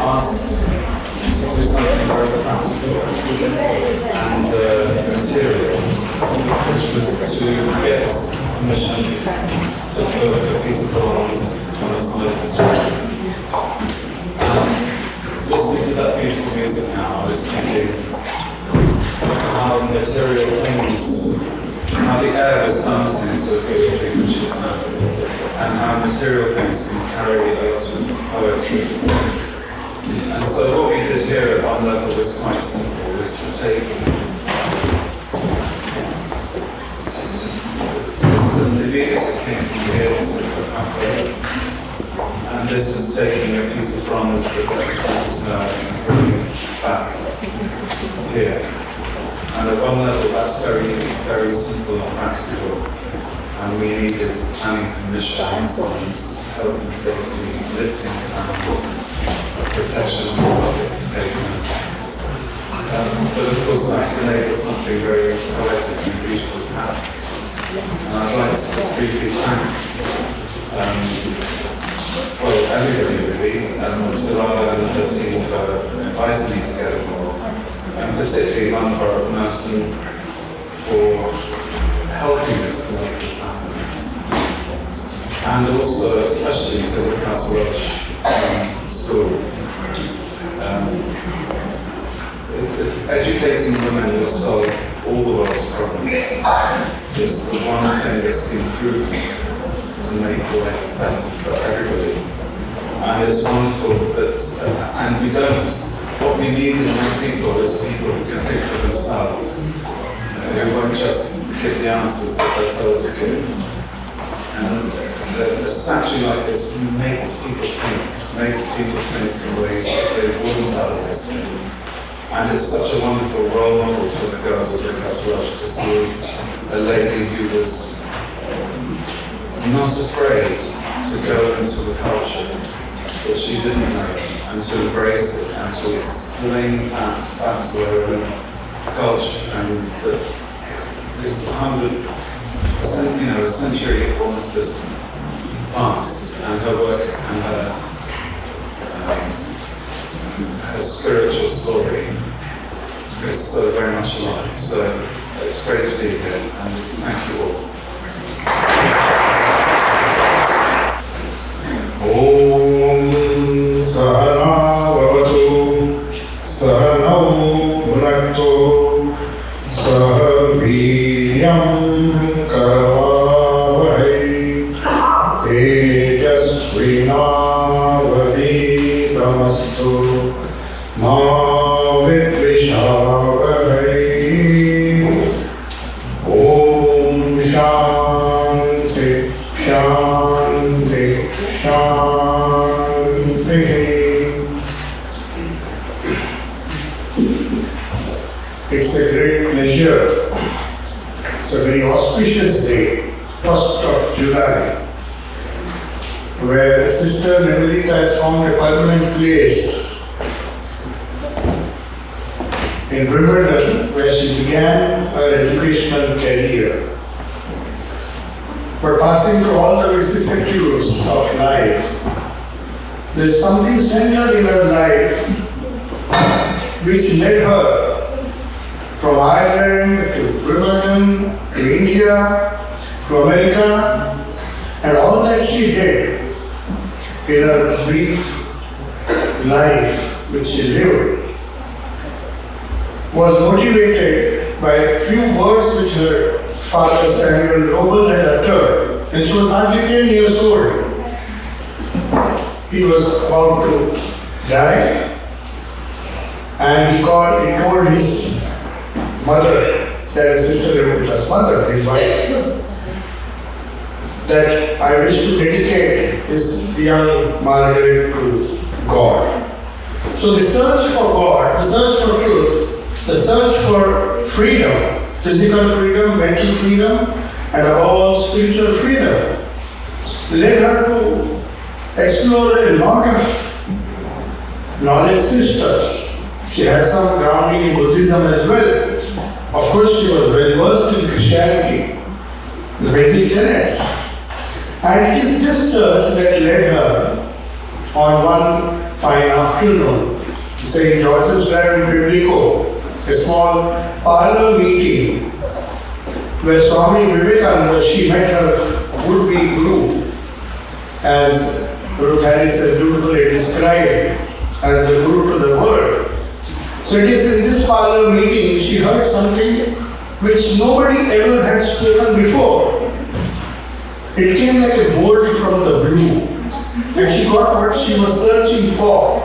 asked to do something very practical and material, which was to get permission to put a piece of bronze on the side of the street. And listening to that beautiful music now, I was thinking how material things, how the air was dancing to a beautiful thing which is and how material things can carry a lot of poetry. And so what we did here at one level was quite simple, was to take Sister Nivedita came from here to Calcutta, and this was taking a piece of bronze that represented her and bringing it back here. And at one level that's very, very simple and practical. And we needed planning permissions on health and safety, lifting plans, protection of the public pavement. But of course that's enabled something very poetic and beautiful to happen. And I'd like to just briefly thank everybody really, Sarvasthananda and her team for inviting me to get involved, and particularly Ramakrishna of Merton for helping us to make this happen. And also especially to the Castle Lodge School. Educating women will solve all the world's problems. It's the one thing that's been proven make life better for everybody. And it's wonderful that, and we don't. What we need in young people is people who can think for themselves, who won't just give the answers that they're told to give. And a statue like this makes people think in ways that they wouldn't otherwise think. And it's such a wonderful role model for the girls of Ricard's Lodge to see a lady who was not afraid to go into the culture that she didn't know, and to embrace it, and to explain that back to her own culture, and that this 100, a century almost has passed, and her work and her spiritual story is so very much alive. So it's great to be here, and thank you all. Om Sahana Bhavatu Sahanau Bhunaktu Sah Viryam Karavavai Tejasvina Vaditamastu Ma Vidvishavai. Om Shanti Shanti Shanti. It's a great pleasure. It's a very auspicious day, 1st of July, where Sister Nivedita has found a permanent place in Wimbledon, where she began her educational career. But passing through all the vicissitudes of life, there's something central in her life which led her from Ireland to Wimbledon to India to America, and all that she did in her brief life which she lived was motivated by a few words which her father Samuel Noble had uttered when she was hardly 10 years old. He was about to die, and he told his mother, that is Sister Nivedita's mother, his wife, that I wish to dedicate this young Margaret to God. So the search for God, the search for truth, the search for freedom, physical freedom, mental freedom, and above all spiritual freedom, led her to explore a lot of knowledge systems. She had some grounding in Buddhism as well. Of course, she was well versed in Christianity, the basic tenets. And it is this search that led her on one fine afternoon, St. George's Drive in Pimlico, a small parlor meeting where Swami Vivekananda, she met her would-be guru, as Guru Harris has beautifully described as the guru to the world. So it is in this parlor meeting she heard something which nobody ever had spoken before. It came like a bolt from the blue, and she got what she was searching for.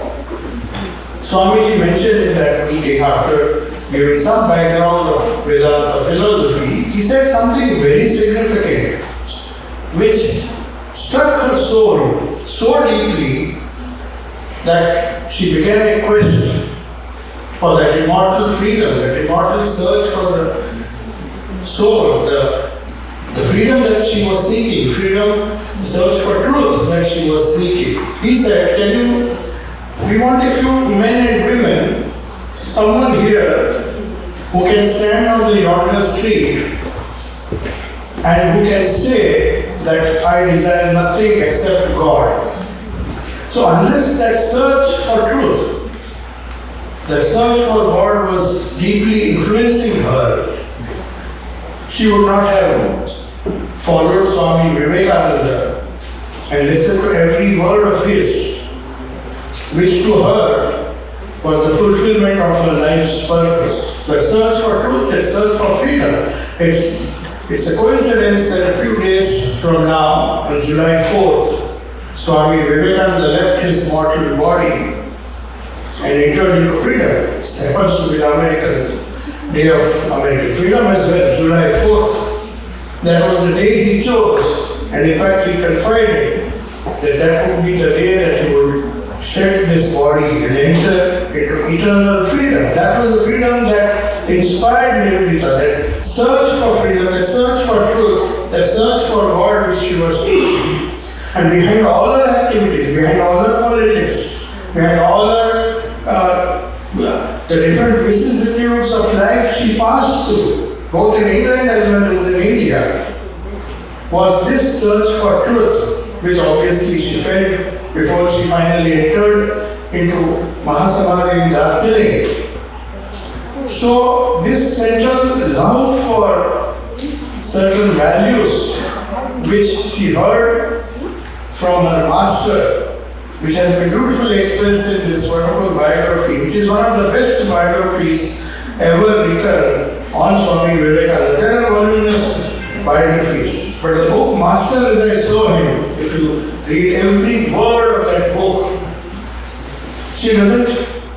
Swamiji mentioned in that meeting, after giving some background of Vedanta philosophy, he said something very significant which struck her soul so deeply that she began a quest for that immortal freedom, that immortal search for the soul, the freedom that she was seeking, freedom, the search for truth that she was seeking. He said, we want a few men and women, someone here who can stand on the yonder street and who can say that I desire nothing except God. So unless that search for truth, that search for God was deeply influencing her, she would not have followed Swami Vivekananda and listened to every word of his, which to her was the fulfillment of her life's purpose. That search for truth, that search for freedom, it's It's a coincidence that a few days from now, on July 4th, Swami Vivekananda left his mortal body and entered into freedom. It happens to be the American Day of American Freedom as well, July 4th. That was the day he chose, and in fact he confided that that would be the day that he would shed this body and enter into eternal freedom. That was the freedom that inspired Nivedita, that search for freedom, that search for truth, that search for God which she was seeking. And behind all her activities, behind all her politics, behind all her the different vicissitudes of life she passed through, both in England as well as in India, was this search for truth, which obviously she felt before she finally entered into Mahasamadhi in Darjeeling. So this central love for certain values which she heard from her master, which has been beautifully expressed in this wonderful biography, which is one of the best biographies ever written on Swami Vivekananda. There are voluminous biographies, but the book Master, as I saw him, if you read every word of that book, she doesn't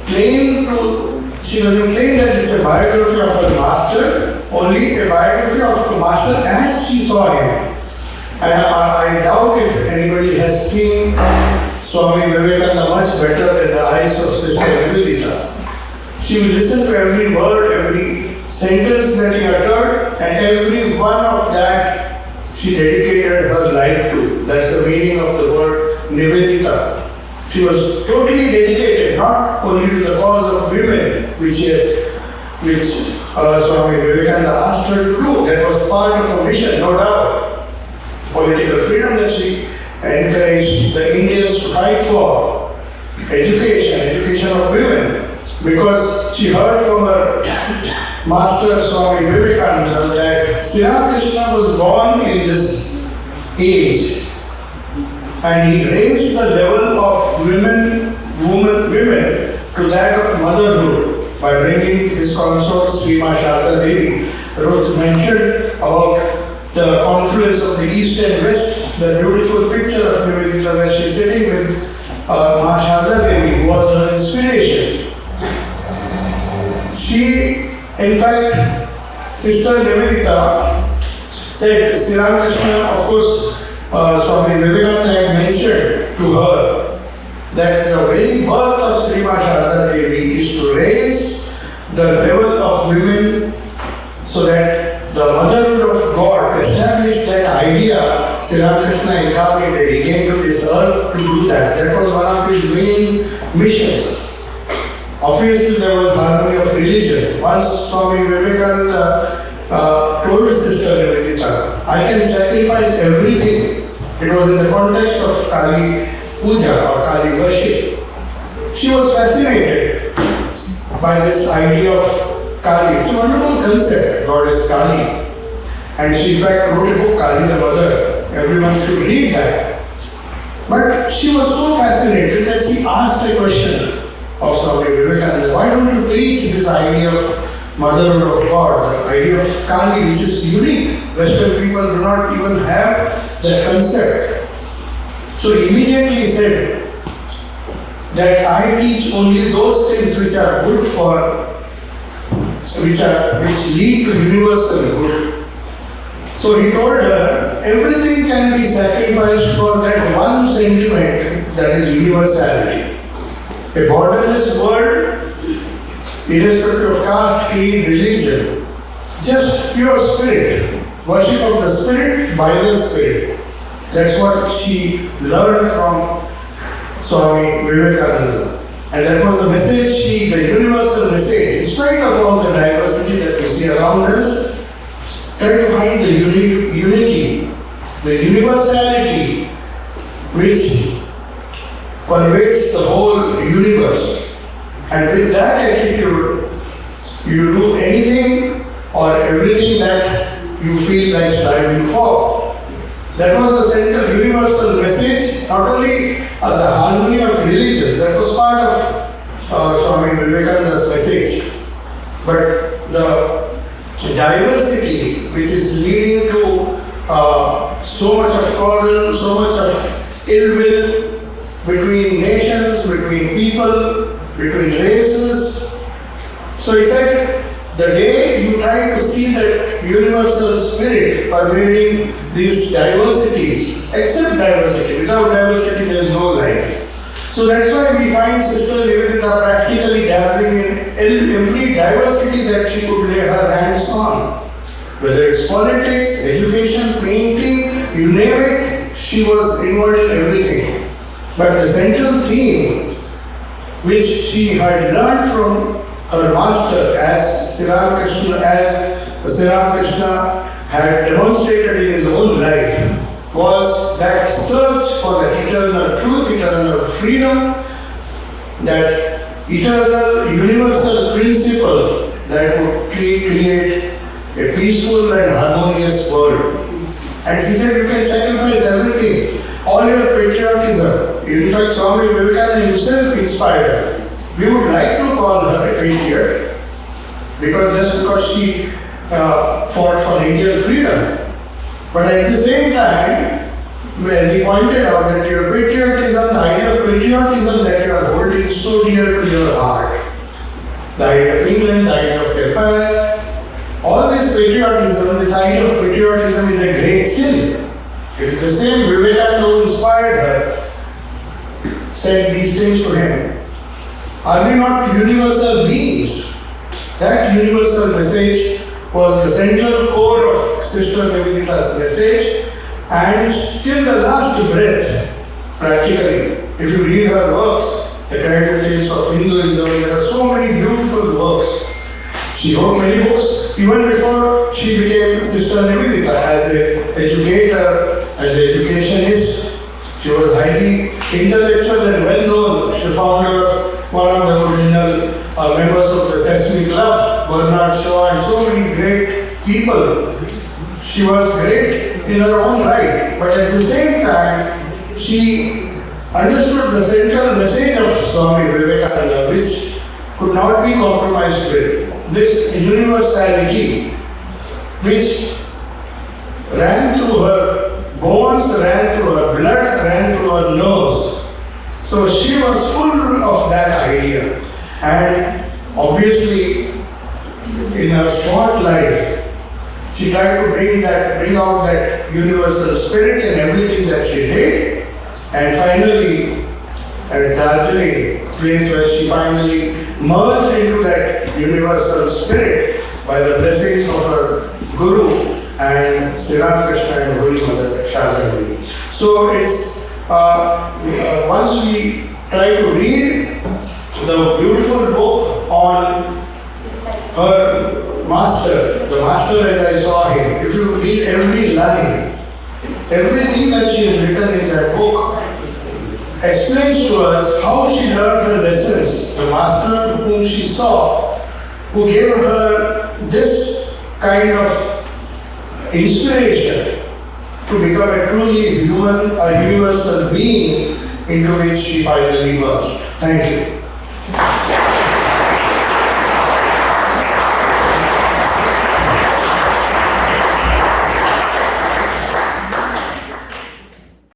claim that it's a biography of her master, only a biography of the master as she saw him. And I doubt if anybody has seen Swami Vivekananda much better than the eyes of Sister Nivedita. She will listen to every word, every sentence that he uttered, and every one of that she dedicated her life to. That's the meaning of the word Nivedita. She was totally dedicated, not only to the cause of women, which Swami Vivekananda asked her to do. That was part of her mission, no doubt. Political freedom that she encouraged the Indians to fight for, education of women, because she heard from her master Swami Vivekananda that Sri Ramakrishna was born in this age, and he raised the level of women to that of motherhood by bringing his consort Sri Sharda Devi. Ruth mentioned about the confluence of the east and west, the beautiful picture of Nivedita where she's sitting with Ma Sharda Devi, who was her inspiration. She, in fact, Sister Nivedita said, Sri Ramakrishna, of course, Swami Vivekananda had mentioned to her that the very birth of Sri Ma Sharda Devi is to raise the level of women so that the motherhood of God established that idea. Sri Ramakrishna incarnated, he came to this earth to do that. That was one of his main missions. Obviously, there was harmony of religion. Once Swami Vivekananda told Sister Nivedita, I can sacrifice everything. It was in the context of Kali Puja or Kali worship. She was fascinated by this idea of Kali. It's a wonderful concept, Goddess Kali. And she in fact wrote a book, Kali the Mother. Everyone should read that. But she was so fascinated that she asked a question of Swami Vivekananda, why don't you preach this idea of motherhood of God, the idea of Kali, which is unique. Western people do not even have that concept. So immediately he said that I teach only those things which are good for which lead to universal good. So he told her, everything can be sacrificed for that one sentiment, that is universality. A borderless world, irrespective of caste, creed, religion, just pure spirit, worship of the spirit by the spirit. That's what she learned from Swami Vivekananda. And that was the message, the universal message. In spite of all the diversity that we see around us, try to find the unity, the universality which pervades the whole universe. And with that attitude, you do anything or everything that you feel like striving for. That was the central universal message, not only the harmony of religions, that was part of Swami Vivekananda's message, but the diversity which is leading spirit pervading these diversities. Accept diversity. Without diversity, there is no life. So that's why we find Sister Nivedita practically dabbling in every diversity that she could lay her hands on. Whether it's politics, education, painting, you name it, she was involved in everything. But the central theme, which she had learned from her master as Ramakrishna had demonstrated in his own life, was that search for that eternal truth, eternal freedom, that eternal universal principle that would create a peaceful and harmonious world. And she said, you can sacrifice everything, all your patriotism. In fact, Swami Vivekananda himself inspired her. We would like to call her a patriot, just because she fought for Indian freedom. But at the same time, as he pointed out, that your patriotism, the idea of patriotism that you are holding so dear to your heart, the idea of England, the idea of empire, all this patriotism, this idea of patriotism is a great sin. It is the same Vivekananda who inspired her, said these things to him. Are we not universal beings? That universal message was the central core of Sister Nivedita's message, and till the last breath, practically, if you read her works, the Cradle Tales of Hinduism, there are so many beautiful works. She wrote many books even before she became Sister Nivedita as an educator, as an educationist. She was highly intellectual and well known. She founder of one of the original members of the Sesame Club, Bernard Shaw, and so many great people. She was great in her own right, but at the same time, she understood the central message of Swami Vivekananda, which could not be compromised with. This universality, which ran through her bones, ran through her blood, ran through her nose. So she was full of that idea. And obviously, in her short life, she tried to bring out that universal spirit in everything that she did. And finally, at Darjeeling, a place where she finally merged into that universal spirit by the blessings of her Guru and Sri Ramakrishna and Holy Mother Sharda Devi. So it's, once we try to read the beautiful book on her master, the master as I saw him, if you read every line, everything that she has written in that book explains to us how she learned her lessons. The master whom she saw, who gave her this kind of inspiration to become a truly human, a universal being into which she finally merged. Thank you.